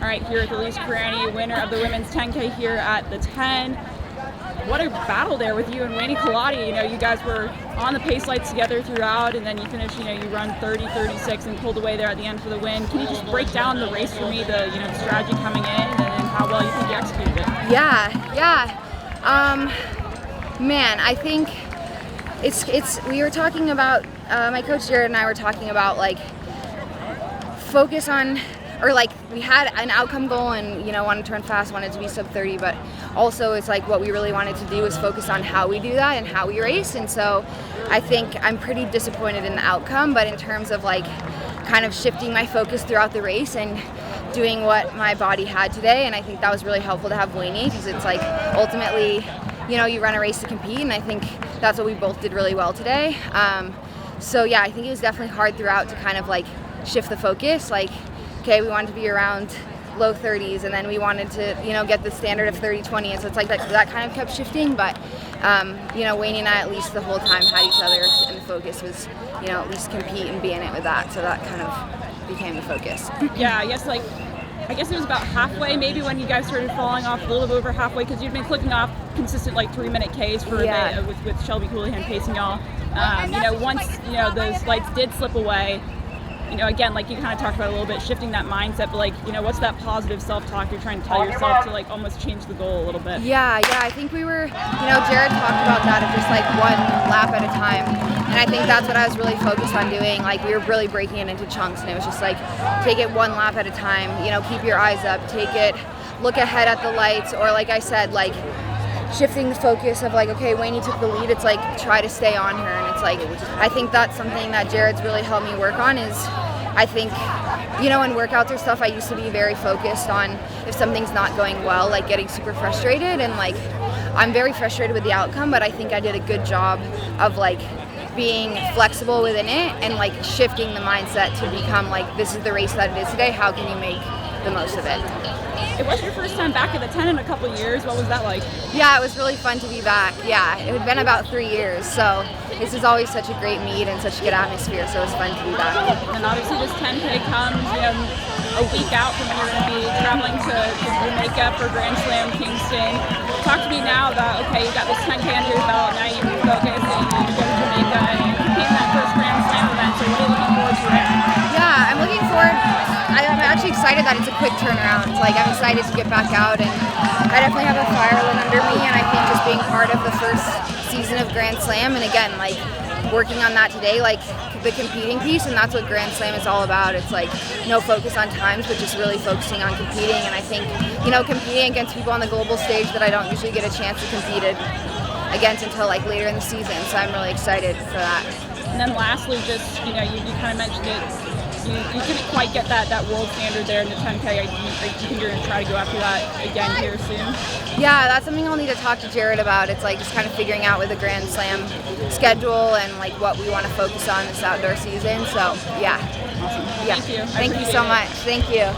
right, here with Elise Cranny, winner of the women's 10K here at the 10. What a battle there with you and Wayne Colati. You know, you guys were on the pace lights together throughout, and then you finished, you run 30-36 and pulled away there at the end for the win. Can you just break down the race for me, the strategy coming in and how well you think you executed it? Yeah. Man, I think we were talking about, my coach Jared and I were talking about like focus on, or like we had an outcome goal and wanted to run fast, wanted to be sub 30, but also it's like what we really wanted to do was focus on how we do that and how we race. And so I think I'm pretty disappointed in the outcome, but in terms of like kind of shifting my focus throughout the race and doing what my body had today, and I think that was really helpful to have Wayne, because it's like ultimately you run a race to compete, and I think that's what we both did really well today. So yeah, I think it was definitely hard throughout to kind of like shift the focus. Like, okay, we wanted to be around low 30s, and then we wanted to get the standard of 30-20, and so it's like that kind of kept shifting. But Wayne and I at least the whole time had each other, and the focus was at least compete and be in it with that. So that kind of became the focus. Yeah, I guess it was about halfway maybe when you guys started falling off, a little bit over halfway, because you'd been clicking off consistent like 3-minute Ks for a bit with Shelby Houlihan pacing y'all. Once those lights did slip away, again, like you kind of talked about a little bit, shifting that mindset, but like, what's that positive self-talk you're trying to tell yourself to like almost change the goal a little bit? Yeah, I think we were, Jared talked about that of just like one lap at a time. And I think that's what I was really focused on doing. Like we were really breaking it into chunks, and it was just like, take it one lap at a time, keep your eyes up, look ahead at the lights, or like I said, like shifting the focus of like, okay, Wayne took the lead, it's like try to stay on her. And it's like, I think that's something that Jared's really helped me work on is, I think, in workouts or stuff, I used to be very focused on if something's not going well, like getting super frustrated, and like I'm very frustrated with the outcome, but I think I did a good job of like being flexible within it and like shifting the mindset to become like, this is the race that it is today, how can you make the most of it? It was your first time back at the 10 in a couple years. What was that like? Yeah, it was really fun to be back. Yeah, it had been about 3 years, so this is always such a great meet and such a good atmosphere, so it was fun to be back. And obviously this 10K comes a week out from when you're going to be traveling to Jamaica for Grand Slam Kingston. Talk to me now about, okay, you got this 10K under your belt, now you can focus and you go to Jamaica and you compete in that first Grand Slam event, so what are you looking forward to there? Yeah, I'm looking forward. I'm actually excited that it's a quick turnaround. Like, I'm excited to get back out, and I definitely have a fire lit under me, and I think just being part of the first season of Grand Slam, and again, like working on that today, like the competing piece, and that's what Grand Slam is all about. It's like no focus on times, but just really focusing on competing. And I think, competing against people on the global stage that I don't usually get a chance to compete against until like later in the season. So I'm really excited for that. And then lastly, just, you kind of mentioned it, you couldn't quite get that world standard there in the 10K. You think you're going to try to go after that again here soon? Yeah, that's something I'll need to talk to Jared about. It's like just kind of figuring out with the Grand Slam schedule and like what we want to focus on this outdoor season. So yeah. Awesome. Yeah. Thank you. Thank you so much. Thank you.